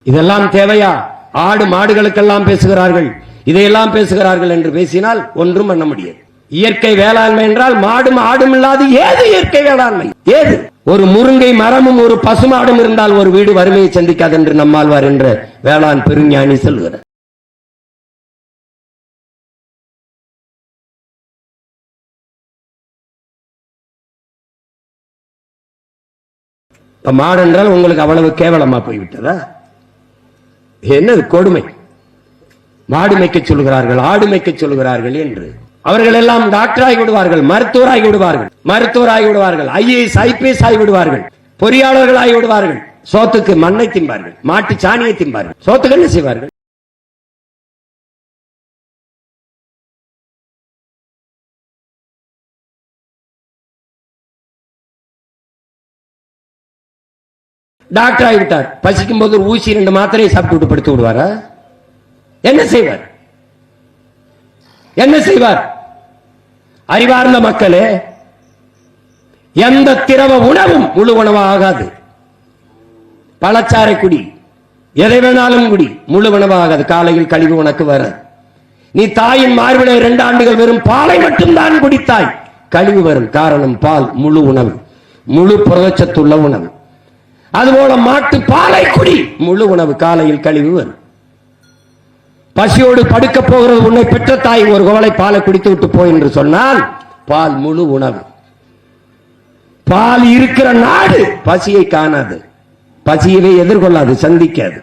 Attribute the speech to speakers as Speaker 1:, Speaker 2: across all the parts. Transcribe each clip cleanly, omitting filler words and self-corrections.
Speaker 1: இதெல்லாம் தேவையா? ஆடு மாடுகளுக்கெல்லாம் பேசுகிறார்கள், இதையெல்லாம் பேசுகிறார்கள் என்று பேசினால் ஒன்றும் பண்ண முடியாது. இயற்கை வேளாண்மை என்றால் மாடும் ஆடும் இல்லாது ஏது இயற்கை வேளாண்மை? ஏது? ஒரு முருங்கை மரமும் ஒரு பசுமாடும் இருந்தால் ஒரு வீடு வறுமையை சந்திக்காது என்று நம்மாழ்வார் என்ற வேளாண் பெருஞானி சொல்கிறார். மாடு என்றால் உங்களுக்கு அவ்வளவு கேவலமா போய்விட்டதா? என்னது கொடுமை? மாடு மேய்க்க சொல்கிறார்கள், ஆடு மேய்க்க சொல்கிறார்கள் என்று. அவர்கள் எல்லாம் டாக்டர் ஆகி விடுவார்கள், மருத்துவராகி விடுவார்கள், ஐஏஎஸ் ஐபிஎஸ் ஆகி விடுவார்கள், பொறியாளர்கள் ஆகி விடுவார்கள். சோத்துக்கு மண்ணை திம்பார்கள், மாட்டு சாணியை திம்பார்கள். சோத்துக்கு என்ன செய்வார்கள்? டாக்டர் ஆகிவிட்டார், பசிக்கும் போது ஊசி 2 மாத்திரையை சாப்பிட்டு படுத்து விடுவாரா? என்ன செய்வார்? என்ன செய்வார்? அறிவார்ந்த மக்களே, எந்த திரவ உணவும் முழு உணவாக ஆகாது. பழச்சாறை குடி, எதை வேணாலும் குடி, முழு உணவாகாது. காலையில் கழிவு உனக்கு வர. நீ தாயின் மார்பிலே 2 ஆண்டுகள் வெறும் பாலை மட்டும்தான் குடித்தாய், கழிவு வரும். காரணம் பால் முழு உணவு, முழு புரதச்சத்துள்ள உணவு. அதுபோல மாட்டு பாலை குடி, முழு உணவு, காலையில் கழிவு வரும். பசியோடு படுக்க போகிறது உன்னை பெற்ற தாய் ஒரு குவளை பாலை குடித்து விட்டு போய் என்று சொன்னால் பால் முழு உணவு. பால் இருக்கிற நாடு பசியை காணாது, பசியவே எதிர்கொள்ளாது, சந்திக்காது.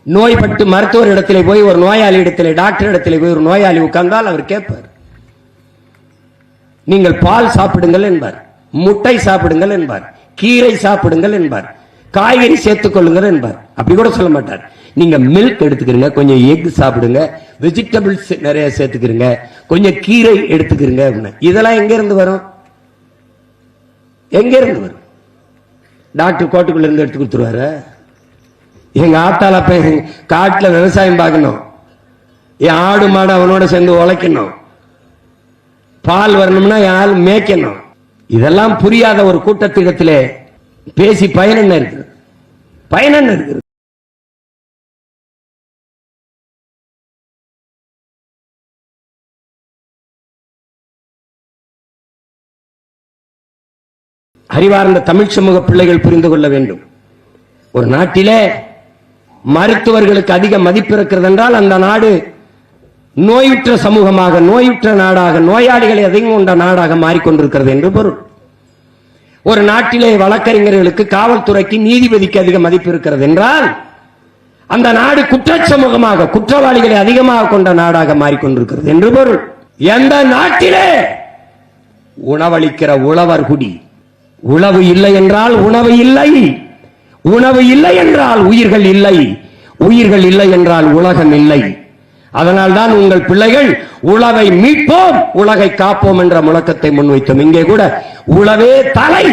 Speaker 1: நோய்பட்டு மருத்துவர் இடத்திலே போய், ஒரு நோயாளி இடத்திலே, டாக்டர் இடத்திலே போய் ஒரு நோயாளி உட்கார்ந்தால் அவர் கேட்பார், நீங்கள் பால் சாப்பிடுங்கள் என்பார், முட்டை சாப்பிடுங்கள் என்பார், கீரை சாப்பிடுங்கள் என்பார், காய்கறி சேர்த்துக் கொள்ளுங்கள் என்பார். அப்படி கூட சொல்ல மாட்டார். நீங்க மில்க் எடுத்துக்கிறீங்க, கொஞ்சம் எக் சாப்பிடுங்க, வெஜிடபிள்ஸ் நிறைய சேர்த்துக்கிறீங்க, கொஞ்சம் கீரை எடுத்துக்கிறீங்க. இதெல்லாம் எங்க இருந்து வரும்? எங்க இருந்து வரும்? டாக்டர் கோட்டுக்குள்ள இருந்து எடுத்து கொடுத்துருவாரு. எங்க ஆத்தால போய் காட்டுல விவசாயம் பார்க்கணும், என் ஆடு மாடு அவனோட சேர்ந்து உழைக்கணும், பால் வரணும்னா யாரு மேய்க்கணும். இதெல்லாம் புரியாத ஒரு கூட்டத்திடத்திலே பேசி பயன் என்ன இருக்கு? பயன் என்ன இருக்கு? அறிவார்ந்த தமிழ் சமூக பிள்ளைகள் புரிந்து கொள்ள வேண்டும். ஒரு நாட்டிலே மருத்துவர்களுக்கு அதிக மதிப்பு இருக்கிறது என்றால் அந்த நாடு நோயுற்ற சமூகமாக, நோயுற்ற நாடாக, நோயாளிகளை அதிகம் கொண்ட நாடாக மாறிக்கொண்டிருக்கிறது என்று பொருள். ஒரு நாட்டிலே வழக்கறிஞர்களுக்கு, காவல்துறைக்கு, நீதிபதிக்கு அதிக மதிப்பு இருக்கிறது என்றால் அந்த நாடு குற்ற சமூகமாக, குற்றவாளிகளை அதிகமாக கொண்ட நாடாக மாறிக்கொண்டிருக்கிறது என்று பொருள். எந்த நாட்டிலே உணவளிக்கிற உழவர் குடி, உழவு இல்லை என்றால் உணவு இல்லை, உணவு இல்லை என்றால் உயிர்கள் இல்லை, உயிர்கள் இல்லை என்றால் உலகம் இல்லை. அதனால்தான் உங்கள் பிள்ளைகள் உழவை மீட்போம், உலகை காப்போம் என்ற முழக்கத்தை முன்வைத்தோம். இங்கே கூட உழவே தலை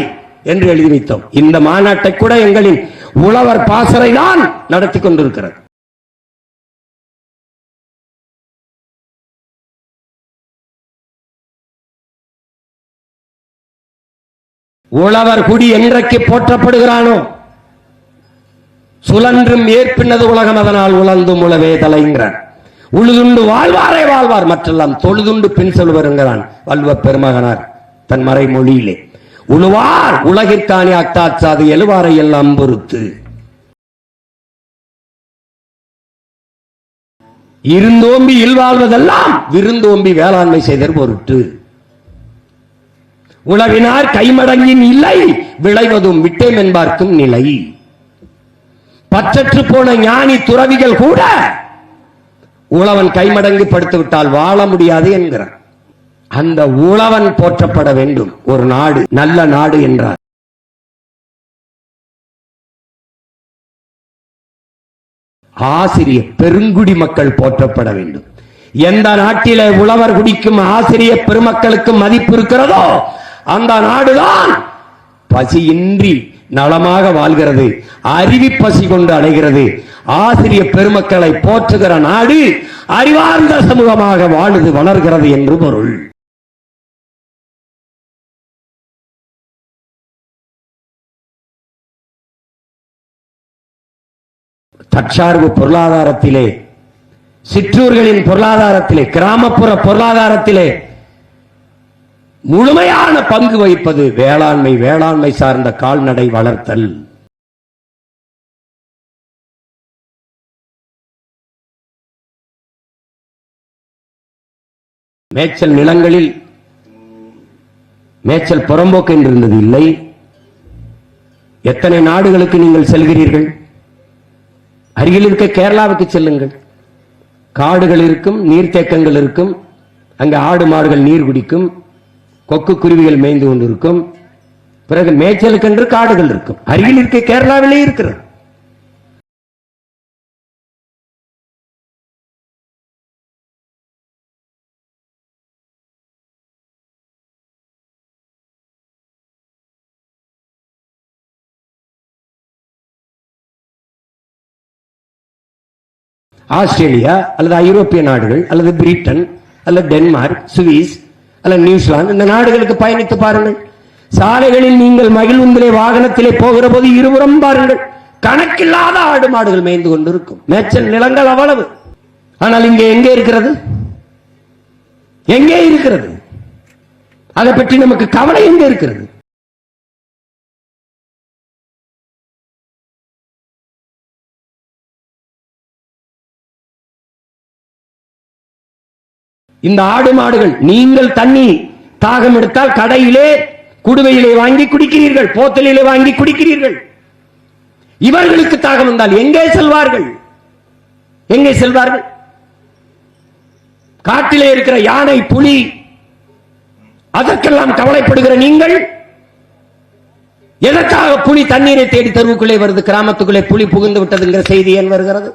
Speaker 1: என்று எழுதி வைத்தோம். இந்த மாநாட்டை கூட எங்களின் உழவர் பாசறை தான் நடத்தி கொண்டிருக்கிறது. உழவர் குடி என்றைக்கு போற்றப்படுகிறானோ, சுழன்றும் ஏற்பினது உலகம், அதனால் உழந்தும் உழவே தலைங்கிறான். உழுதுண்டு வாழ்வாரே வாழ்வார், மற்றெல்லாம் தொழுதுண்டு பின் செல்வருங்கிறான் வள்ளுவ பெருமகனார் தன் மறைமொழியிலே. உழுவார் உலகிற்கானே அக்தாச்சாது எழுவாரை எல்லாம் பொறுத்து. இருந்தோம்பி இல்வாழ்வதெல்லாம் விருந்தோம்பி வேளாண்மை செய்தற் பொருட்டு. உழவினார் கைமடங்கின் இல்லை, விளைவதும் விட்டேம் என்பார்க்கும் நிலை. பற்றற்று போன ஞானி துறவிகள் கூட உழவன் கைமடங்கு படுத்து விட்டால் வாழ முடியாது என்கிறான். அந்த உழவன் போற்றப்பட வேண்டும். ஒரு நாடு நல்ல நாடு என்றார். ஆசிரிய பெருங்குடி மக்கள் போற்றப்பட வேண்டும். எந்த நாட்டிலே உழவர் குடிக்கும் ஆசிரிய பெருமக்களுக்கு மதிப்பு இருக்கிறதோ அந்த நாடுதான் பசியின்றி நலமாக வாழ்கிறது, அறிவிப்பசி கொண்டு அடைகிறது. ஆசிரிய பெருமக்களை போற்றுகிற நாடு அறிவார்ந்த சமூகமாக வாழுது வளர்கிறது என்று பொருள். தற்சார்பு பொருளாதாரத்திலே, சிற்றூர்களின் பொருளாதாரத்திலே, கிராமப்புற பொருளாதாரத்திலே முழுமையான பங்கு வகிப்பது வேளாண்மை, வேளாண்மை சார்ந்த கால்நடை வளர்த்தல். மேய்ச்சல் நிலங்களில் மேய்ச்சல் புறம்போக்கு என்று இருந்தது இல்லை. எத்தனை நாடுகளுக்கு நீங்கள் செல்கிறீர்கள்? அருகில் இருக்க கேரளாவுக்கு செல்லுங்கள். காடுகள் இருக்கும், நீர்த்தேக்கங்கள் இருக்கும். அங்கு ஆடு மாடுகள் நீர் குடிக்கும், கொக்கு குருவிகள் மேய்ந்து கொண்டிருக்கும். பிறகு மேய்ச்சலுக்கென்று காடுகள் இருக்கும். அருகில் இருக்க கேரளாவிலே இருக்கிறது. ஆஸ்திரேலியா அல்லது ஐரோப்பிய நாடுகள் அல்லது பிரிட்டன் அல்லது டென்மார்க், சுவிஸ் அல்லது நியூசிலாந்து, இந்த நாடுகளுக்கு பயணித்து பாருங்கள். சாலைகளில் நீங்கள் மகிழ்வுந்திலே வாகனத்திலே போகிற போது இருபுறம் பாருங்கள், கணக்கில்லாத ஆடு மாடுகள் மேய்ந்து கொண்டிருக்கும். மேய்ச்சல் நிலங்கள் அவ்வளவு. ஆனால் இங்கே எங்கே இருக்கிறது? எங்கே இருக்கிறது? அதை பற்றி நமக்கு கவலை எங்கே இருக்கிறது? இந்த ஆடு மாடுகள், நீங்கள் தண்ணி தாகம் எடுத்தால் கடையிலே குடுவையிலே வாங்கி குடிக்கிறீர்கள், போத்தலிலே வாங்கி குடிக்கிறீர்கள். இவர்களுக்கு தாகம் வந்தால் எங்கே செல்வார்கள்? எங்கே செல்வார்கள்? காட்டிலே இருக்கிற யானை, புலி, அதற்கெல்லாம் கவலைப்படுகிற நீங்கள் எதற்காக புலி தண்ணீரை தேடி தெருவுக்குள்ளே வருது? கிராமத்துக்குள்ளே புலி புகுந்து விட்டதுங்கிற செய்தி ஏன் வருகிறது?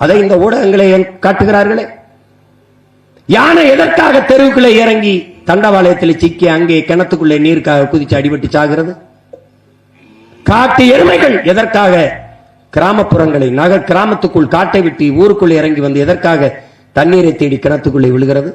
Speaker 1: அதை இந்த ஊடகங்களை காட்டுகிறார்களே. யானை எதற்காக தெருவுக்குள்ளே இறங்கி தண்டவாளயத்தில் சிக்கி அங்கே கிணத்துக்குள்ளே நீருக்காக குதிச்சு அடிபட்டு சாகிறது? காட்டு எருமைகள் எதற்காக கிராமப்புறங்களை, நகர் கிராமத்துக்குள் காட்டை விட்டு ஊருக்குள்ளே இறங்கி வந்து எதற்காக தண்ணீரை தேடி கிணத்துக்குள்ளே விழுகிறது?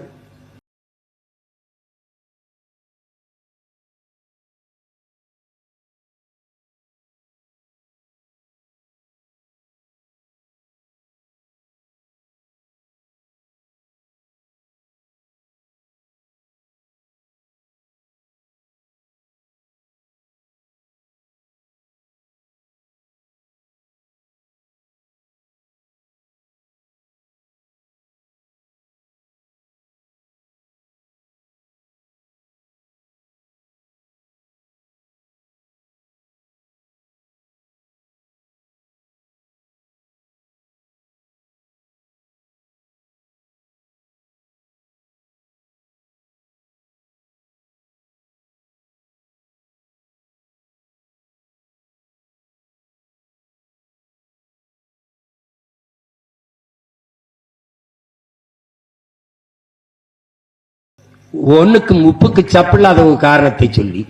Speaker 1: ஒண்ணுக்கு முப்புக்கு சப்பில்லாத ஒரு காரணத்தை சொல்லி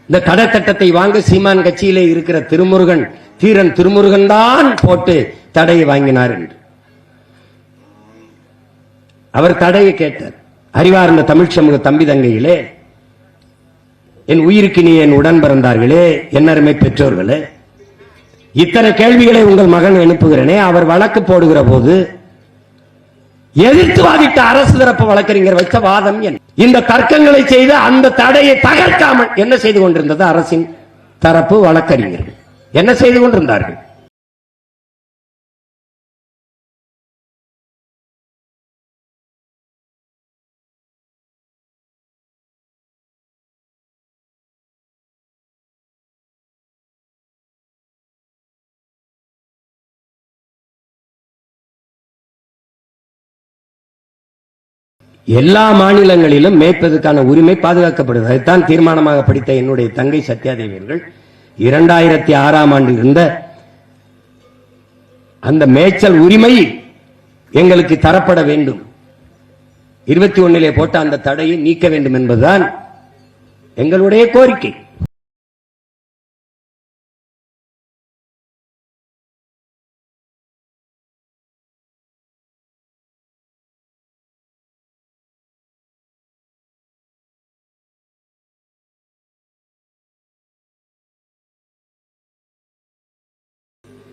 Speaker 1: இந்த தடை சட்டத்தை வாங்க சீமான் கட்சியிலே இருக்கிற திருமுருகன், தீரன் திருமுருகன் தான் போட்டு தடையை வாங்கினார் என்று அவர் தடையை கேட்டார். அறிவார்ந்த தமிழ் சமூக தம்பி தங்கைகளே, என் உயிருக்கு நீ என் உடன் பிறந்தார்களே, என்னருமை பெற்றோர்களே, இத்தனை கேள்விகளை உங்கள் மகன் எழுப்புகிறேனே. அவர் வழக்கு போடுகிற போது எதிர்த்து வாதிட்ட அரசு தரப்பு வழக்கறிஞர் வைத்த வாதம் என்ன? இந்த தர்க்கங்களை செய்து அந்த தடையை தகர்க்காமல் என்ன செய்து கொண்டிருந்தது? அரசின் தரப்பு வழக்கறிஞர்கள் என்ன செய்து கொண்டிருந்தார்கள்? எல்லா மாநிலங்களிலும் மேய்ப்பதற்கான உரிமை பாதுகாக்கப்படுது. அதுதான் தீர்மானமாக படித்த என்னுடைய தங்கை சத்யாதேவி அவர்கள் 2006ஆம் ஆண்டில் இருந்த அந்த மேய்ச்சல் உரிமை எங்களுக்கு தரப்பட வேண்டும், 21 போட்ட அந்த தடையை நீக்க வேண்டும் என்பதுதான் எங்களுடைய கோரிக்கை.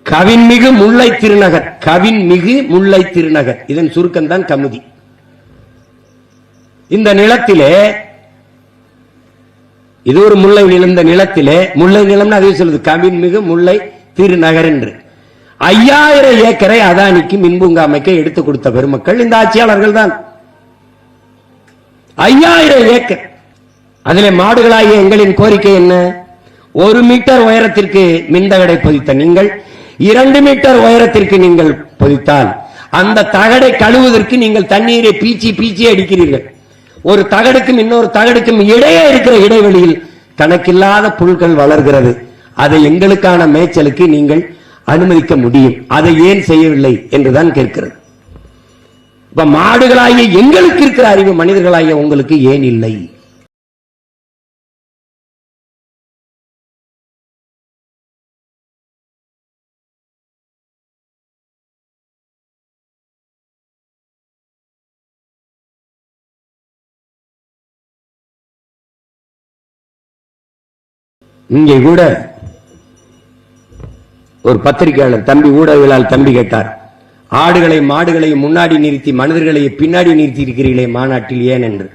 Speaker 1: கவின்மிகு முல்லை திருநகர், கவின்மிகு முல்லை திருநகர், இதன் சுருக்கம் தான் கமுதி. இந்த நிலத்திலே, இது ஒரு முல்லை நிலந்த நிலத்திலே, முல்லை நிலம் அதே சொல்லுது, கவின்மிகு முல்லை திருநகர் என்று 5000 ஏக்கரை அதானிக்கு மின்பூங்கா அமைக்க எடுத்துக் கொடுத்த பெருமக்கள் இந்த ஆட்சியாளர்கள் தான். 5000 ஏக்கர். அதிலே மாடுகளாகிய எங்களின் கோரிக்கை என்ன? 1 மீட்டர் உயரத்திற்கு மின்தகடை பதித்த நீங்கள் 2 மீட்டர் உயரத்திற்கு நீங்கள் பதித்தால் அந்த தகடை கழுவுவதற்கு நீங்கள் தண்ணீரை பீச்சி பீச்சி அடிக்கிறீர்கள். ஒரு தகடுக்கும் இன்னொரு தகடுக்கும் இடையே இருக்கிற இடைவெளியில் கணக்கில்லாத புல்கள் வளர்கிறது. அதை எங்களுக்கான மேய்ச்சலுக்கு நீங்கள் அனுமதிக்க முடியும். அதை ஏன் செய்யவில்லை என்றுதான் கேட்கிறது. இப்ப மாடுகளாகிய எங்களுக்கு இருக்கிற அறிவு மனிதர்களாகிய உங்களுக்கு ஏன் இல்லை? இங்கே கூட ஒரு பத்திரிகையாளர் தம்பி, ஊடகவியலாளர் தம்பி கேட்டார், ஆடுகளை மாடுகளை முன்னாடி நிறுத்தி மனிதர்களை பின்னாடி நிறுத்தி இருக்கிறீர்களே மாநாட்டில் ஏன் என்று.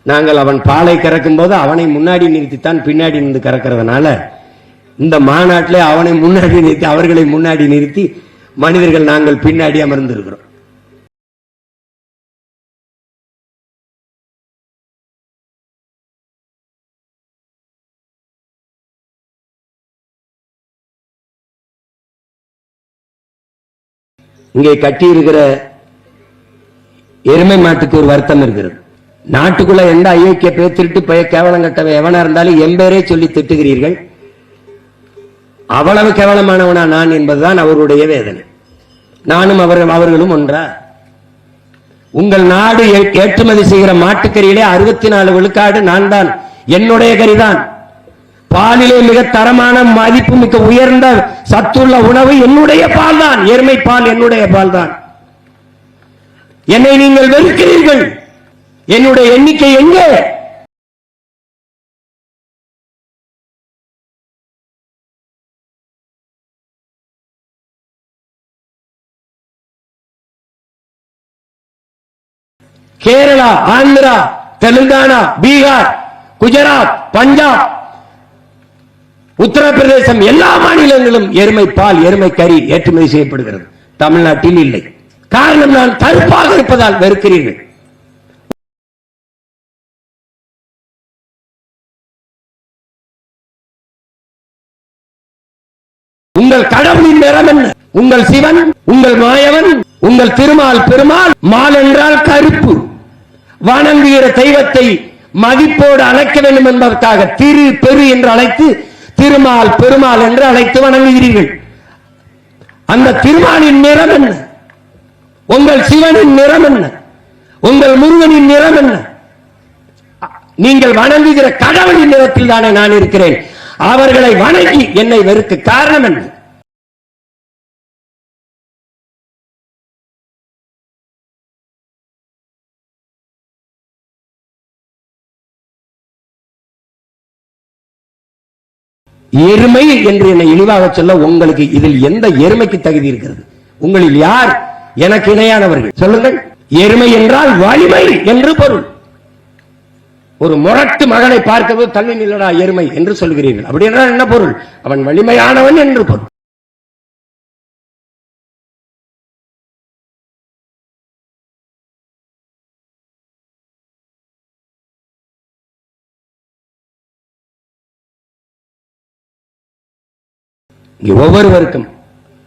Speaker 1: நாங்கள் அவன் பாலை கறக்கும் போது அவனை முன்னாடி நிறுத்தித்தான் பின்னாடி நின்று கறக்கிறதுனால இந்த மாநாட்டிலே அவனை முன்னாடி நிறுத்தி அவர்களை முன்னாடி நிறுத்தி மனிதர்கள் நாங்கள் பின்னாடி அமர்ந்திருக்கிறோம். இங்கே கட்டியிருக்கிற எருமை மாட்டுக்கு ஒரு வருத்தம் இருக்கிறது. நாட்டுக்குள்ள எந்த அயோக்கிய பேர் திருட்டு பய கேவலம் கட்டவை எவனா இருந்தாலும் எம்பேரே சொல்லி திட்டுகிறீர்கள். அவ்வளவு கேவலமானவனா நான் என்பதுதான் அவருடைய வேதனை. நானும் அவர்களும் ஒன்றா? உங்கள் நாடு ஏற்றுமதி செய்கிற மாட்டுக்கறியிலே 64 விழுக்காடு நான் தான், என்னுடைய கறிதான். பாலிலே மிக தரமான மதிப்பு மிக உயர்ந்த சத்துள்ள உணவு என்னுடைய பால் தான், எருமை பால் என்னுடைய பால் தான். என்னை நீங்கள் வெறுக்கிறீர்கள். என்னுடைய எண்ணிக்கை எங்கே? கேரளா, ஆந்திரா, தெலுங்கானா, பீகார், குஜராத், பஞ்சாப், உத்தரப்பிரதேசம் எல்லா மாநிலங்களும் எருமை பால் எருமை கறி ஏற்றுமதி செய்யப்படுகிறது. தமிழ்நாட்டில் இல்லை. காரணம் நான் கருப்பாக இருப்பதால் வெறுக்கிறீர்கள். உங்கள் கடவுளின் நிறம் என்ன? உங்கள் சிவன், உங்கள் மாயவன், உங்கள் திருமால் பெருமாள். மால் என்றால் கருப்பு. வணங்குகிற தெய்வத்தை மதிப்போடு அழைக்க வேண்டும் என்பதற்காக திரு பெரு என்று அழைத்து திருமால் பெருமாள் என்று அழைத்து வணங்குகிறீர்கள். அந்த திருமாலின் நிறம் என்ன? உங்கள் சிவனின் நிறம் என்ன? உங்கள் முருகனின் நிறம் என்ன? நீங்கள் வணங்குகிற கடவுளின் நிறத்தில் தானே நான் இருக்கிறேன். அவர்களை வணங்கி என்னை வெறுக்க காரணம் என்ன? எருமை என்று என்னை இழிவாக சொல்ல உங்களுக்கு இதில் எந்த எருமைக்கு தகுதி இருக்கிறது? உங்களில் யார் எனக்கு இணையானவர்கள் சொல்லுங்கள். எருமை என்றால் வலிமை என்று பொருள். ஒரு முரட்டு மகனை பார்க்கிறது தள்ளி நில்லடா எருமை என்று சொல்கிறீர்கள். அப்படி என்றால் என்ன பொருள்? அவன் வலிமையானவன் என்று பொருள். ஒவ்வொருவருக்கும்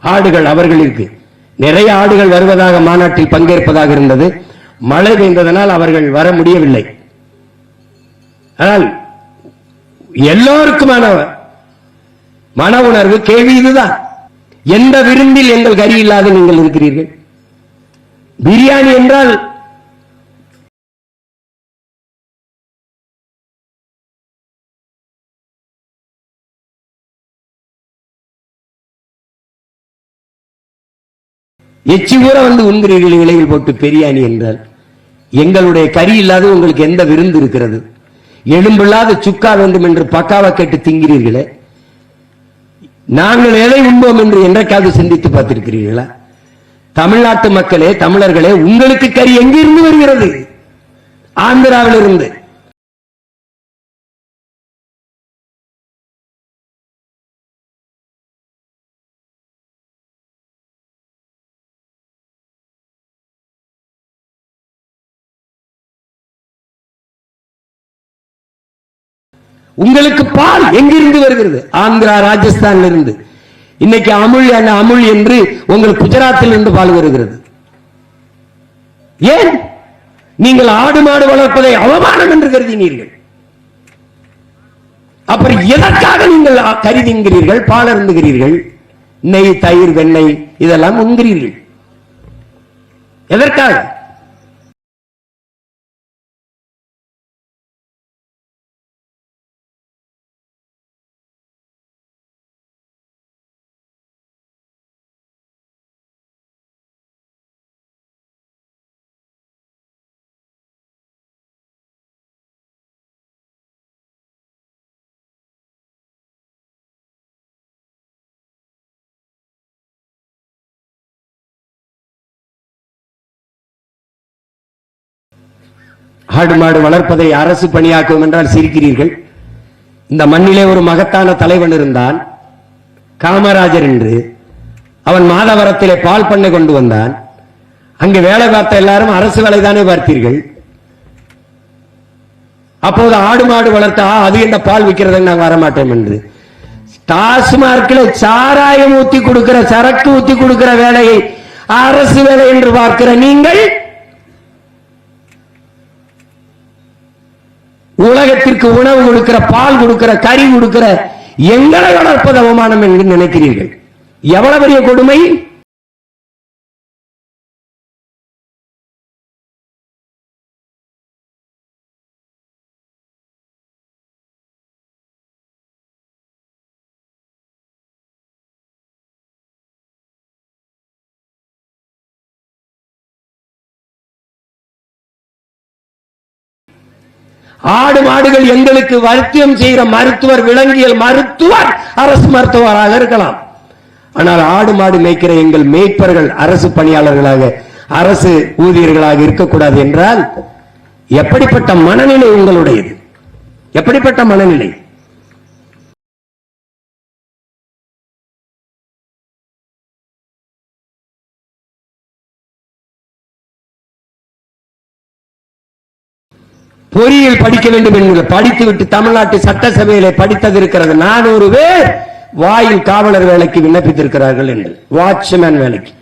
Speaker 1: ஆடுகள் அவர்களுக்கு நிறைய ஆடுகள் வருவதாக மாநாட்டில் பங்கேற்பதாக இருந்தது. மழை பெய்ததனால் அவர்கள் வர முடியவில்லை. ஆனால் எல்லோருக்குமான மன உணர்வு கேள்வி இதுதான். எந்த விருந்தில் எங்கள் கறி இல்லாத நீங்கள் இருக்கிறீர்கள்? பிரியாணி என்றால் எச்சி கூட வந்து உண்கிறீர்கள் இலையில் போட்டு பெரியாணி என்றால் எங்களுடைய கறி இல்லாத உங்களுக்கு எந்த விருந்து இருக்கிறது? எலும்பில்லாத சுக்கா வேண்டும் என்று பக்காவா கேட்டு திங்கிறீர்களே, நாங்கள் எதை உண்போம் என்று என்றைக்காவது சிந்தித்து பார்த்திருக்கிறீர்களா? தமிழ்நாட்டு மக்களே, தமிழர்களே, உங்களுக்கு கறி எங்கிருந்து வருகிறது? ஆந்திராவில் இருந்து. உங்களுக்கு பால் எங்கிருந்து வருகிறது? ஆந்திரா, ராஜஸ்தான் இருந்து. இன்னைக்கு அமுல் என்று உங்களுக்கு குஜராத்தில் இருந்து பால் வருகிறது. ஏன் நீங்கள் ஆடு மாடு வளர்ப்பதை அவமானம் என்று கருதினீர்கள்? அப்புறம் எதற்காக நீங்கள் கருதுகிறீர்கள்? பால் அருந்துகிறீர்கள், நெய், தயிர், வெண்ணெய் இதெல்லாம் உண்கிறீர்கள். எதற்காக? ஆடு மாடு வளர்ப்பதை அரசு பணியாக்கும் என்றால் சிரிக்கிறீர்கள். இந்த மண்ணிலே ஒரு மகத்தான தலைவன் இருந்தான், காமராஜர் என்று. அவன் மாதவரத்திலே பால் பண்ணை கொண்டு வந்தான். அங்கு வேலை பார்த்த எல்லாரும் அரசு வேலைதானே பார்த்தீர்கள். அப்போது ஆடு மாடு வளர்த்தா அது என்ன பால் விற்கிறது, நாங்கள் வரமாட்டோம் என்று. டாஸ்மார்க்கில் சாராயம் ஊத்தி கொடுக்கிற, சரக்கு ஊத்தி கொடுக்கிற வேலையை அரசு வேலை என்று பார்க்கிற நீங்கள் உலகத்திற்கு உணவு கொடுக்கிற, பால் கொடுக்கிற, கறி கொடுக்கிற எங்களை வளர்ப்பது அவமானம் என்று நினைக்கிறீர்கள். எவ்வளவு பெரிய கொடுமை! ஆடு மாடுகள் எங்களுக்கு வைத்தியம் செய்கிற மருத்துவர், விலங்கியல் மருத்துவர் அரசு மருத்துவராக இருக்கலாம். ஆனால் ஆடு மாடு மேய்க்கிற எங்கள் மேய்ப்பர்கள் அரசு பணியாளர்களாக, அரசு ஊழியர்களாக இருக்கக்கூடாது என்றால் எப்படிப்பட்ட மனநிலை உங்களுடையது? எப்படிப்பட்ட மனநிலை? பொறியியல் படிக்க வேண்டும் என்று படித்துவிட்டு தமிழ்நாட்டு சட்டசபையிலே படித்தது இருக்கிறது. 400 பேர் வாயில் காவலர் வேலைக்கு விண்ணப்பித்திருக்கிறார்கள் என்று, வாட்ச்மேன் வேலைக்கு.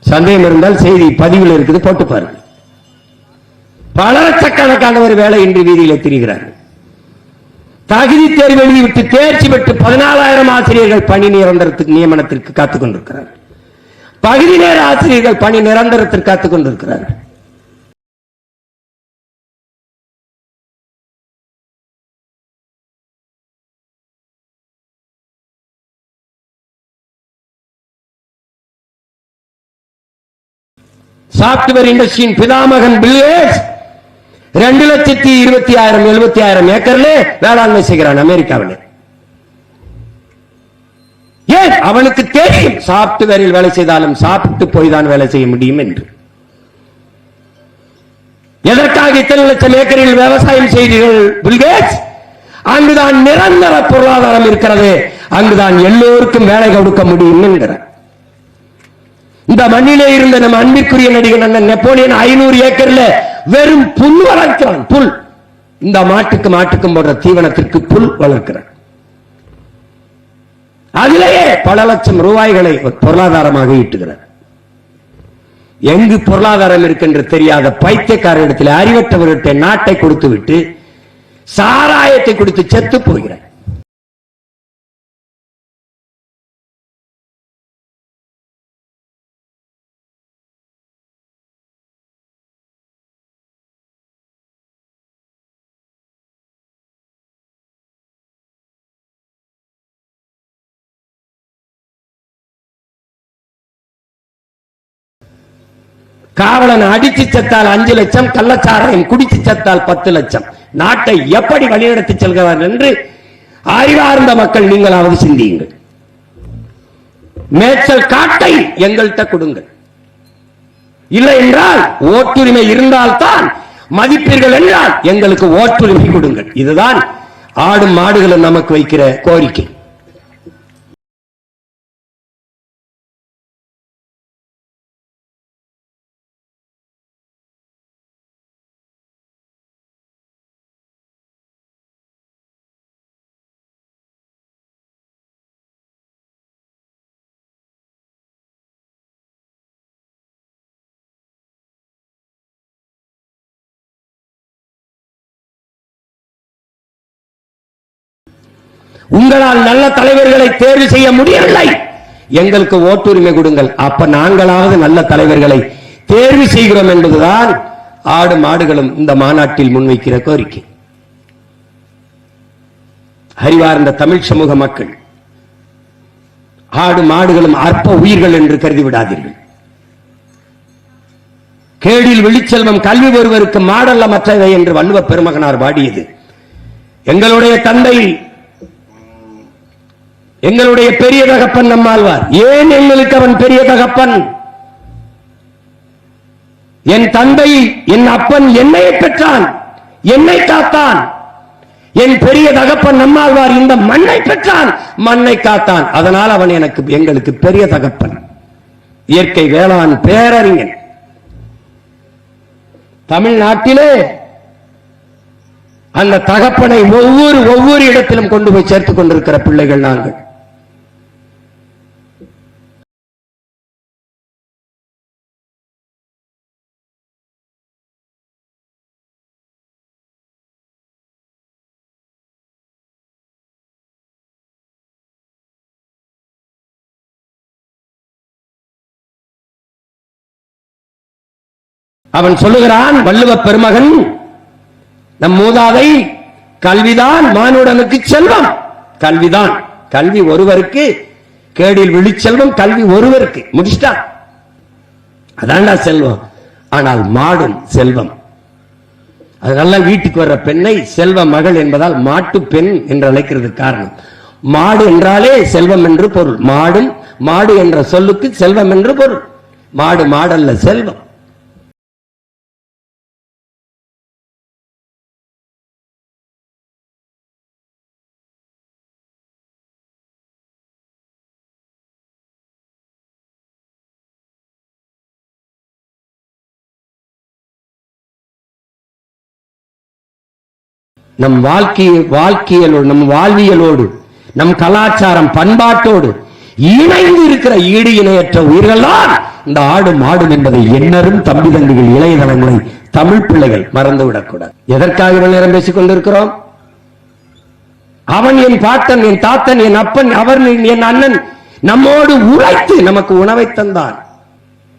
Speaker 1: சந்தேகம் இருந்தால் செய்தி பதிவில் இருக்குது, போட்டு பாருங்கள். பல லட்சக்கணக்கானவர் வேலை இன்று வீதியில் திரிகிறார்கள். தகுதி தேர்வு எழுதிவிட்டு தேர்ச்சி பெற்று 14,000 ஆசிரியர்கள் பணி நிரந்தரத்துக்கு நியமனத்திற்கு காத்துக் கொண்டிருக்கிறார்கள். பகுதி நேர ஆசிரியர்கள் பணி நிரந்தரத்திற்கு காத்துக் கொண்டிருக்கிறார்கள். சாப்ட்வேர் இண்டஸ்ட்ரியின் பிதாமகன் பில் கேட்ஸ் 2,20,000 ஏக்கர்ல வேளாண்மை செய்கிறான் அமெரிக்காவில். ஏன்? அவனுக்கு தெரியும் சாப்ட்வேரில் வேலை செய்தாலும் சாப்பிட்டு போய் தான் வேலை செய்ய முடியும் என்று. எதற்காக இத்தனை லட்சம் ஏக்கரில் விவசாயம் செய்தீர்கள் பில் கேட்ஸ்? அங்குதான் நிரந்தர பொருளாதாரம் இருக்கிறது, அங்குதான் எல்லோருக்கும் வேலை கொடுக்க முடியும் என்கிறார். இந்த மண்ணிலே இருந்த நம்ம அன்பிற்குரிய நடிகர் அண்ணன் நெப்போலியன் 500 ஏக்கர்ல வெறும் புல் வளர்க்கிறான். புல், இந்த மாட்டுக்கும் போடுற தீவனத்திற்கு புல் வளர்க்கிறான். அதிலேயே பல லட்சம் ரூபாய்களை பொருளாதாரமாக ஈட்டுகிறார். எங்கு பொருளாதாரம் இருக்கின்ற தெரியாத பைத்தியக்காரரிடத்தில், அறிவற்றவர்கிட்ட நாட்டை கொடுத்து விட்டு சாராயத்தை கொடுத்து செத்து போகிறார். காவலன் அடிச்சு செத்தால் 5 லட்சம், கள்ளச்சாராயம் குடிச்சு செத்தால் 10 லட்சம். நாட்டை எப்படி வழிநடத்தி செல்கிறார்கள் என்று அறிவார்ந்த மக்கள் நீங்களாவது சிந்தியுங்கள். மேய்ச்சல் காட்டை எங்கள்கிட்ட கொடுங்கள். இல்லை என்றால் ஓட்டுரிமை இருந்தால்தான் மதிப்பீர்கள் என்றால் எங்களுக்கு ஓட்டுரிமை கொடுங்கள். இதுதான் ஆடும் மாடுகளும் நமக்கு வைக்கிற கோரிக்கை. உங்களால் நல்ல தலைவர்களை தேர்வு செய்ய முடியவில்லை, எங்களுக்கு ஓட்டுரிமை கொடுங்கள். அப்ப நாங்களாவது நல்ல தலைவர்களை தேர்வு செய்கிறோம் என்பதுதான் ஆடு மாடுகளும் இந்த மாநாட்டில் முன்வைக்கிற கோரிக்கை. அறிவார்ந்த தமிழ் சமூக மக்கள், ஆடு மாடுகளும் அற்ப உயிர்கள் என்று கருதி விடாதீர்கள். கேடில் விழிச்செல்வம் கல்வி ஒருவருக்கு மாடல்ல மற்றவை என்று வள்ளுவ பெருமகனார் பாடியது. எங்களுடைய தந்தை, எங்களுடைய பெரிய தகப்பன் நம்மாழ்வார். ஏன் எங்களுக்கு அவன் பெரிய தகப்பன்? என் தந்தை, என் அப்பன் என்னை பெற்றான், என்னை காத்தான். என் பெரிய தகப்பன் நம்மாழ்வார் இந்த மண்ணை பெற்றான், மண்ணை காத்தான். அதனால் அவன் எங்களுக்கு பெரிய தகப்பன். இயற்கை வேளாண் பேரறிஞன். தமிழ்நாட்டிலே அந்த தகப்பனை ஒவ்வொரு இடத்திலும் கொண்டு போய் சேர்த்துக் கொண்டிருக்கிற பிள்ளைகள் நாங்கள். அவன் சொல்லுகிறான், வள்ளுவ பெருமகன், நம் மூதாதை, கல்விதான் மானுடனுக்கு செல்வம். கல்விதான், கல்வி ஒருவருக்கு, கேடில் விழிச்செல்வம் கல்வி ஒருவருக்கு. முடிச்சிட்டான், அதான்டா செல்வம். ஆனால் மாடும் செல்வம். அதனால வீட்டுக்கு வர்ற பெண்ணை செல்வ மகள் என்பதால் மாட்டு பெண் என்று அழைக்கிறது காரணம். மாடு என்றாலே செல்வம் என்று பொருள். மாடும், மாடு என்ற சொல்லுக்கு செல்வம் என்று பொருள். மாடு மாடல்ல, செல்வம். நம் வாழ்க்கையோடு, நம் வாழ்வியலோடு, நம் கலாச்சாரம் பண்பாட்டோடு இணைந்து இருக்கிற ஈடு இணையற்ற உயிர்கள்தான் இந்த ஆடு மாடும் என்பதை எண்ணரும் தம்பி தம்பிகள், இளைய தலைமுறை, தமிழ் பிள்ளைகள் மறந்துவிடக்கூடாது. எதற்காக இவ்வளவு நேரம் பேசிக் கொண்டிருக்கிறோம்? அவன் என் பாட்டன், என் தாத்தன், என் அப்பன், அவர் என் அண்ணன் நம்மோடு உழைத்து நமக்கு உணவை தந்தான்.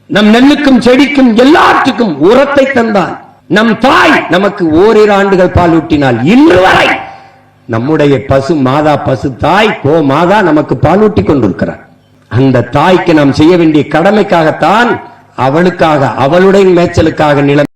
Speaker 1: நம் நெல்லுக்கும் செடிக்கும் எல்லாற்றுக்கும் உரத்தை தந்தான். நம் தாய் நமக்கு ஓரிரு ஆண்டுகள் பால் ஊட்டினால் இன்று வரை நம்முடைய பசு மாதா, பசு தாய், கோ மாதா நமக்கு பால் ஊட்டி கொண்டிருக்கிறார். அந்த தாய்க்கு நாம் செய்ய வேண்டிய கடமைக்காகத்தான், அவளுக்காக, அவளுடைய மேய்ச்சலுக்காக நிலம்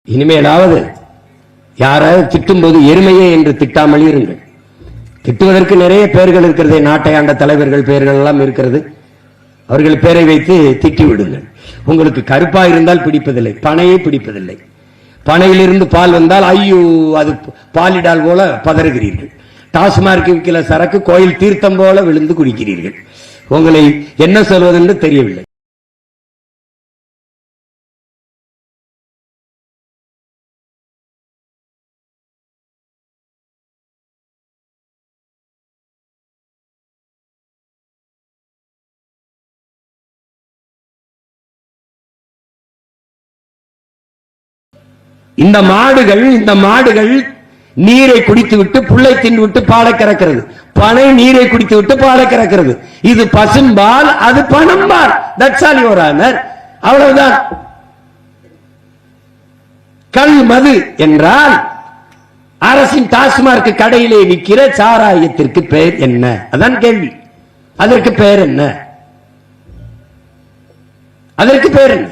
Speaker 1: இனிமேலாவது யாராவது திட்டும்போது எருமையே என்று திட்டாமல் இருங்கள். திட்டுவதற்கு நிறைய பெயர்கள் இருக்கிறது, நாட்டை ஆண்ட தலைவர்கள் பெயர்கள் எல்லாம் இருக்கிறது. அவர்கள் பெயரை வைத்து திட்டி விடுங்கள். உங்களுக்கு கருப்பா இருந்தால் பிடிப்பதில்லை, பனையை பிடிப்பதில்லை. பனையிலிருந்து பால் வந்தால் ஐயோ அது பாலிடால் போல பதறுகிறீர்கள். டாஸ்மார்க் விற்கிற சரக்கு கோயில் தீர்த்தம் போல விழுந்து குடிக்கிறீர்கள். உங்களை என்ன சொல்வதென்று தெரியவில்லை. இந்த மாடுகள் நீரை குடித்துவிட்டு புல்லை தின்னுவிட்டு பாலை கறக்கிறது. பனை நீரை குடித்து விட்டு பாலை கறக்கிறது. இது பசும்பால், அது பணம்பால். That's all your honour. அவ்வளவுதான். கல் மது என்றால் அரசின் டாஸ்மார்க் கடையிலே விற்கிற சாராயத்திற்கு பெயர் என்ன? அதான் கேள்வி. அதற்கு பெயர் என்ன? அதற்கு பெயர் என்ன?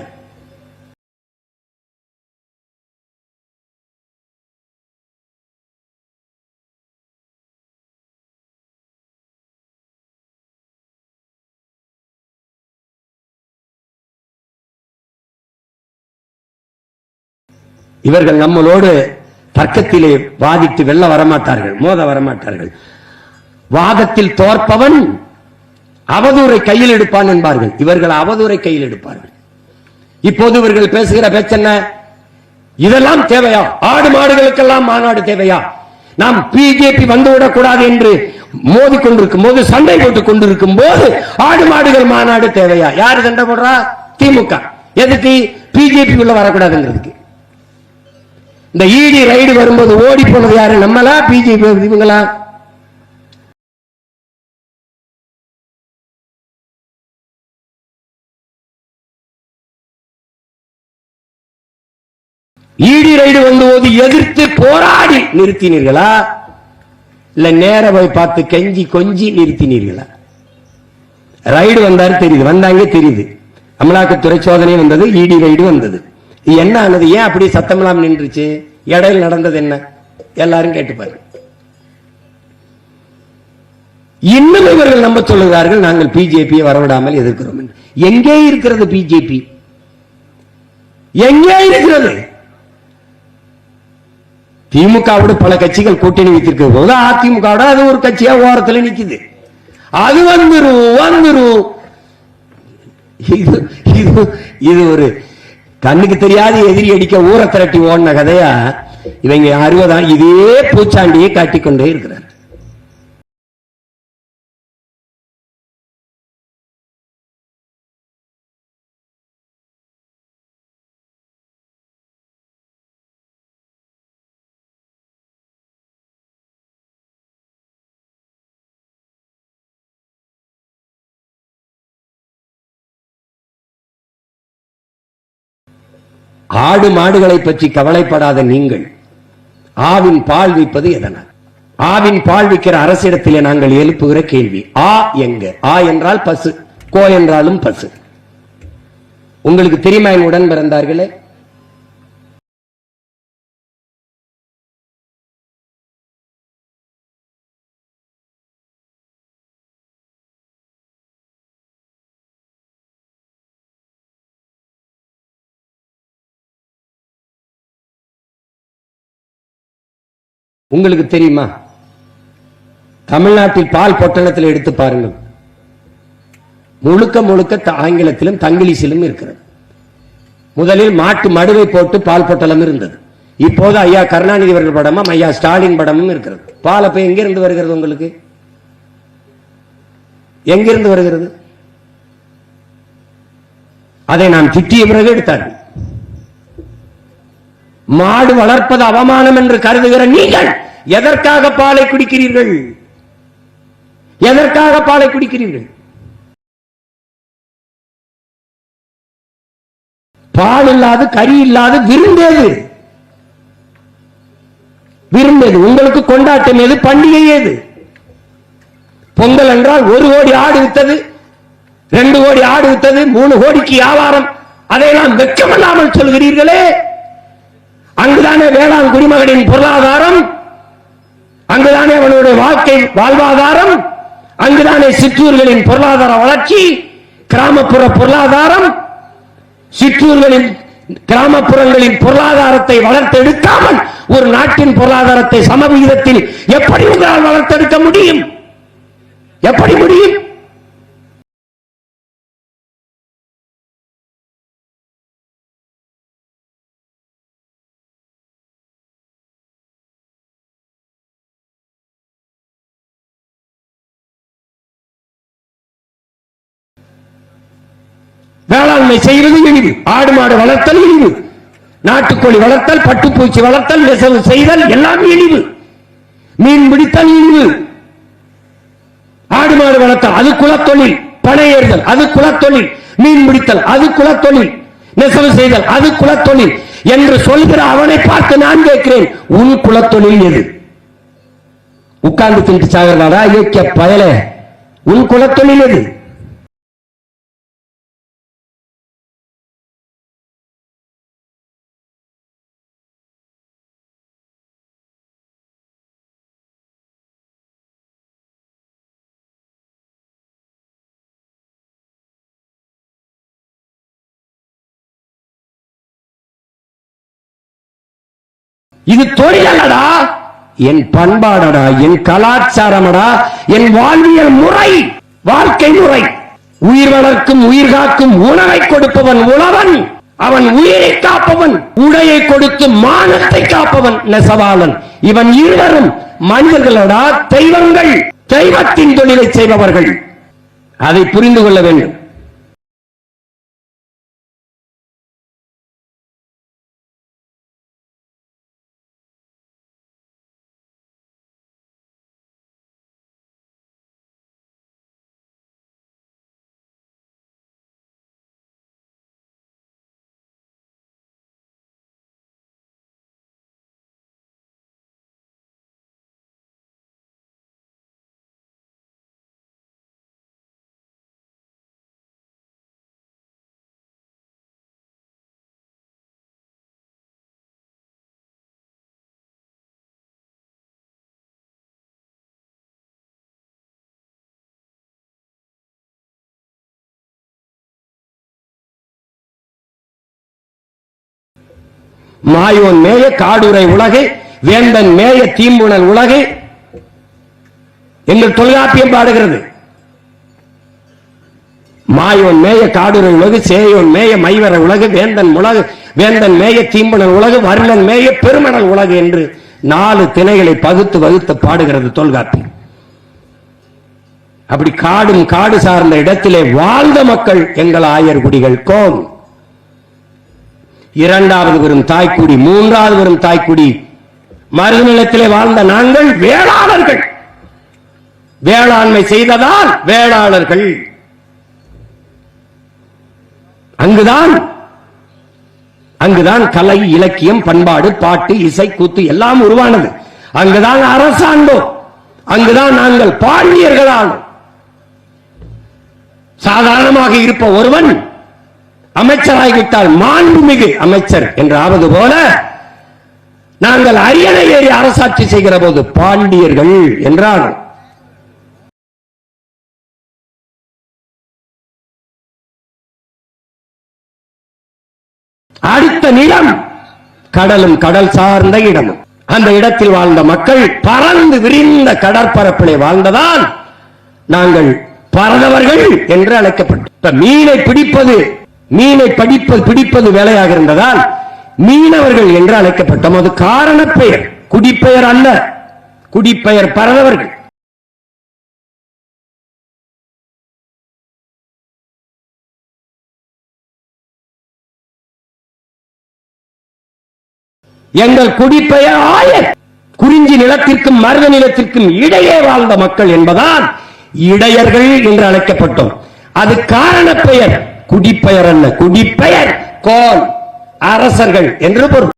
Speaker 1: இவர்கள் நம்மளோடு தர்க்கத்திலே வாதிட்டு வெல்ல வரமாட்டார்கள், மோத வரமாட்டார்கள். வாதத்தில் தோற்பவன் அவதூறை கையில் எடுப்பான் என்பார்கள். இவர்கள் அவதூறை கையில் எடுப்பார்கள். இப்போது இவர்கள் பேசுகிற பேச்சென்ன? இதெல்லாம் தேவையா? ஆடு மாடுகளுக்கெல்லாம் மாநாடு தேவையா? நாம் பிஜேபி வந்துவிடக் கூடாது என்று மோதி கொண்டிருக்கும் போது, சண்டை போட்டுக் கொண்டிருக்கும் போது ஆடு மாடுகள் மாநாடு தேவையா? யாரு சண்டை போடுறா? திமுக. எதுக்கு? பிஜேபி உள்ள வரக்கூடாதுங்கிறதுக்கு. இந்த ஈடி ரைடு வரும்போது ஓடி போனது யாரு? நம்மளா பிஜேபி இவங்களா? ஈடி ரைடு வந்தபோது எதிர்த்து போராடி நிறுத்தினீர்களா? இல்ல நேர போய் பார்த்து கெஞ்சி கொஞ்சி நிறுத்தினீர்களா? ரைடு வந்தாரு தெரியுது, வந்தாங்க தெரியுது. அமலாக்கத்துறை சோதனை வந்தது, ஈடி ரைடு வந்தது. என்ன ஆனது? ஏன் அப்படி சத்தமெல்லாம் நின்றுச்சு? இடையில் நடந்தது என்ன? எல்லாரும் கேட்டுப்பாரு. இன்னும் இவர்கள் நம்ப சொல்லுகிறார்கள் நாங்கள் பிஜேபியை வரவிடாமல் எதிர்க்கிறோம் என்று. எங்கே இருக்கிறது பிஜேபி? எங்கே இருக்கிறது? திமுகவோடு பல கட்சிகள் கூட்டணி வைத்திருக்கிற போது அதிமுகவோட அது ஒரு கட்சியா ஓரத்தில் நிக்குது. அது வந்துரும். இது ஒரு கண்ணுக்கு தெரியாத எதிரி அடிக்க ஊரை திரட்டி ஓடின கதையா இவங்க 60 இதே பூச்சாண்டியை காட்டிக்கொண்டே இருக்கிறார். ஆடு மாடுகளை பற்றி கவலைப்படாத நீங்கள் ஆவின் பால் விற்பது எதனால்? ஆவின் பால் விற்கிற அரசிடத்திலே நாங்கள் எழுப்புகிற கேள்வி, ஆ எங்க? ஆ என்றால் பசு, கோ என்றாலும் பசு. உங்களுக்கு தெரியுமா என் உடன் பிறந்தார்களே? உங்களுக்கு தெரியுமா? தமிழ்நாட்டில் பால் பொட்டலத்தில் எடுத்து பாருங்கள், முழுக்க ஆங்கிலத்திலும் தங்கிலீஷிலும் இருக்கிறது. முதலில் மாட்டு மடுவை போட்டு பால் பொட்டலம் இருந்தது. இப்போது ஐயா கருணாநிதி அவர்கள் படமும் ஐயா ஸ்டாலின் படமும் இருக்கிறது. பால் அப்ப எங்கிருந்து வருகிறது? உங்களுக்கு எங்கிருந்து வருகிறது? அதை நாம் திட்டிய பிறகு எடுத்தார்கள். மாடு வளர்ப்பது அவமானம் என்று கருதுகிற நீங்கள் எதற்காக பாலை குடிக்கிறீர்கள்? எதற்காக பாலை குடிக்கிறீர்கள்? பால் இல்லாது, கறி இல்லாது விருந்தேது? விருந்தேது? உங்களுக்கு கொண்டாட்டம் ஏது? பண்டிகை ஏது? பொங்கல் என்றால் 1 கோடி ஆடு வித்தது, 2 கோடி ஆடு வித்தது, 3 கோடிக்கு வியாபாரம். அதையெல்லாம் வெட்கமில்லாமல் சொல்கிறீர்களே. அங்குதானே வேளாண் குடிமகனின் பொருளாதாரம், அங்குதானே அவனுடைய வாழ்வாதாரம், அங்குதானே சிற்றூர்களின் பொருளாதார வளர்ச்சி, கிராமப்புற பொருளாதாரம். சிற்றூர்களின் கிராமப்புறங்களின் பொருளாதாரத்தை வளர்த்தெடுக்காமல் ஒரு நாட்டின் பொருளாதாரத்தை சமவிகிதத்தில் எப்படி உங்களால் வளர்த்தெடுக்க முடியும்? எப்படி முடியும்? வேளாண்மை செய்வது இழிவு, ஆடு மாடு வளர்த்தல் இழிவு, நாட்டுக்கோழி வளர்த்தல், பட்டுப்பூச்சி வளர்த்தல், நெசவு செய்தல் எல்லாம் இழிவு, மீன் பிடித்தல் இழிவு. ஆடு மாடு வளர்த்தல் அது குலத்தொழில், பனை ஏறுதல் அது குலத்தொழில், மீன் பிடித்தல் அது குலத்தொழில், நெசவு செய்தல் அது குலத்தொழில் என்று சொல்கிற அவனை பார்த்து நான் கேட்கிறேன், உன் குலத்தொழில் எது? உட்கார்ந்து திண்டு சாகிறதா இயக்கிய பயல, உன் குலத்தொழில் எது? இது தொழில் அல்லடா, என் பண்பாடடா, என் கலாச்சாரமடா, என் வாழ்வியல் முறை, வாழ்க்கை முறை. உயிர் வளர்க்கும் உயிர் காக்கும் உணவை கொடுப்பவன் உழவன், அவன் உயிரை காப்பவன், உடையை கொடுத்து மானத்தை காப்பவன் நெசவாளன். இவன் இருவரும் மனிதர்களடா, தெய்வங்கள், தெய்வத்தின் தொழிலை செய்பவர்கள். அதை புரிந்து கொள்ள வேண்டும். மாயோன் மேய காடுரை உலகை, வேந்தன் மேய தீம்புணல் உலகை என்று தொல்காப்பியம் பாடுகிறது. மாயோன் மேய காடுரை உலகு, சேயோன் மேய மைவர உலகு, வேந்தன் மேய தீம்புணல் உலகு, வருணன் மேய பெருமணல் உலகு என்று 4 திணைகளை பகுத்து வகுத்து பாடுகிறது தொல்காப்பியம். அப்படி காடும் காடு சார்ந்த இடத்திலே வாழ்ந்த மக்கள் எங்கள் ஆயர்குடிகள். கோன் இரண்டாவது வரும் தாய்க்குடி, மூன்றாவது வரும் தாய்க்குடி. மருதநிலத்திலே வாழ்ந்த நாங்கள் வேளாளர்கள், வேளாண்மை செய்ததால் வேளாளர்கள். அங்குதான் கலை, இலக்கியம், பண்பாடு, பாட்டு, இசை, கூத்து எல்லாம் உருவானது. அங்குதான் அரசாண்டோம், அங்குதான் நாங்கள் பாண்டியர்களால். சாதாரணமாக இருப்ப ஒருவன் அமைச்சராகிவிட்டால் மாண்புமிகு அமைச்சர் என்று ஆவது போல நாங்கள் அரியணை ஏறி அரசாட்சி செய்கிற போது பாண்டியர்கள் என்றால் அடுத்த நிலம் கடலும் கடல் சார்ந்த இடமும். அந்த இடத்தில் வாழ்ந்த மக்கள் பறந்து விரிந்த கடற்பரப்பிலே வாழ்ந்ததால் நாங்கள் பறந்தவர்கள் என்று அழைக்கப்பட்டோம். மீனை பிடிப்பது வேலையாக இருந்ததால் மீனவர்கள் என்று அழைக்கப்பட்டோம். அது காரண பெயர், குடிப்பெயர் அல்ல. குடிப்பெயர் பறந்தவர்கள். எங்கள் குடிப்பெயர் ஆயர். குறிஞ்சி நிலத்திற்கும் மருத நிலத்திற்கும் இடையே வாழ்ந்த மக்கள் என்பதால் இடையர்கள் என்று அழைக்கப்பட்டோம். அது காரண பெயர், குடிப்பெயர் அல்ல. குடிப்பெயர் கோல், அரசர்கள் என்று பொருள்.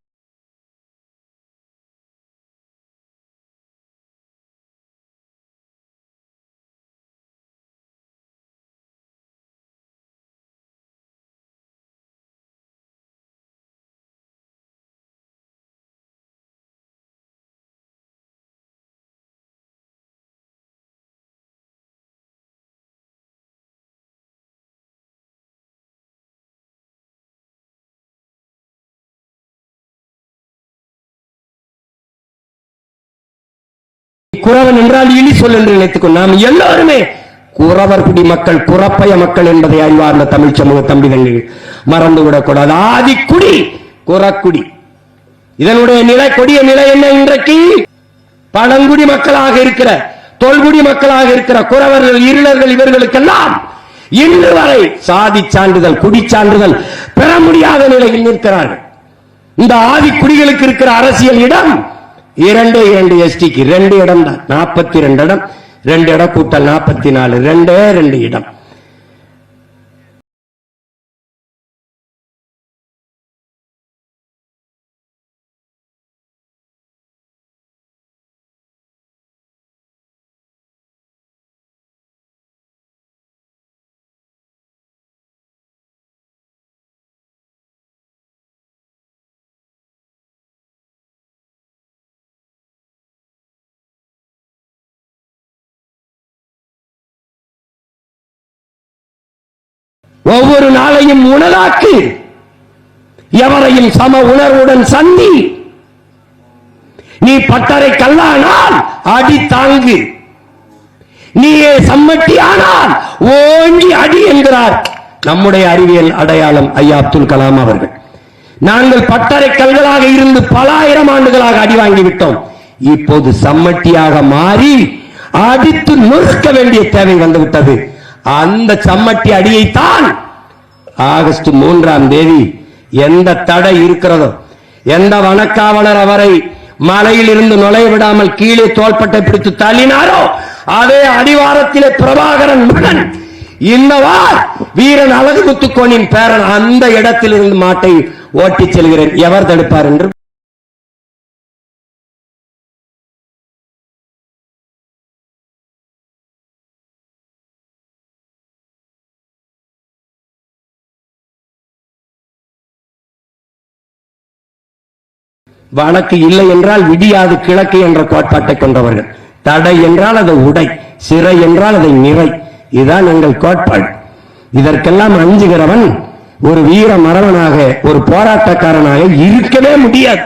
Speaker 1: குறவன் என்றால் இழி சொல் என்று நினைத்துக்கொண்டு நாம் எல்லாருமே குறவர் குடி மக்கள், குறப்பய மக்கள் என்பதை அறிவார்ந்த தமிழ் சமூக தம்பிகள் மறந்துவிடக்கூடாது. ஆதிக்குடி குறக்குடி. இதனுடைய நிலை, கொடிய நிலை என்ன? இன்றைக்கு பழங்குடி மக்களாக இருக்கிற, தொல்குடி மக்களாக இருக்கிற குறவர்கள், இருளர்கள், இவர்களுக்கெல்லாம் இன்று வரை சாதி சான்றிதழ், குடி சான்றிதழ் பெற முடியாத நிலையில் நிற்கிறார்கள். இந்த ஆதிக்குடிகளுக்கு இருக்கிற அரசியல் இடம் 2 எஸ்டிக்கு 2 இடம் தான், 42 இடம் 2 இடம் கூட்டல் 44, 2 இடம். ஒவ்வொரு நாளையும் உணராக்கு, எவரையும் சம உணர்வுடன் சந்தி. நீ பட்டறை கல்லானால் அடி தாங்கு, நீயே சம்மட்டியானால் ஓங்கி அடி என்கிறார் நம்முடைய அறிவியல் அடையாளம் ஐயா அப்துல் கலாம் அவர்கள். நாங்கள் பட்டறை கல்களாக இருந்து பல ஆயிரம் ஆண்டுகளாக அடி வாங்கிவிட்டோம். இப்போது சம்மட்டியாக மாறி அடித்து நொறுக்க வேண்டிய தேவை வந்துவிட்டது. அந்த சம்மட்டி அடியைத்தான் ஆகஸ்ட் 3ஆம் தேதி எந்த தடை இருக்கிறதோ, எந்த வனக்காவலர் அவரை மலையில் இருந்து நுழைய விடாமல் கீழே தோள்பட்டை பிடித்து தள்ளினாரோ அதே அடிவாரத்திலே பிரபாகரன் மகன் இன்னவார் வீரன் அழகுமுத்துக்கோனின் பேரன் அந்த இடத்திலிருந்து மாட்டை ஓட்டிச் செல்கிறேன். எவர் தடுப்பார் என்று வழக்கு இல்லை என்றால் விடியாது கிழக்கு என்ற கோட்பாட்டை கொண்டவர்கள். தடை என்றால் அதை உடை, சிறை என்றால் அதை நிறை. இதுதான் எங்கள் கோட்பாடு. இதற்கெல்லாம் அஞ்சுகிறவன் ஒரு வீர மறவனாக, ஒரு போராட்டக்காரனாக இருக்கவே முடியாது.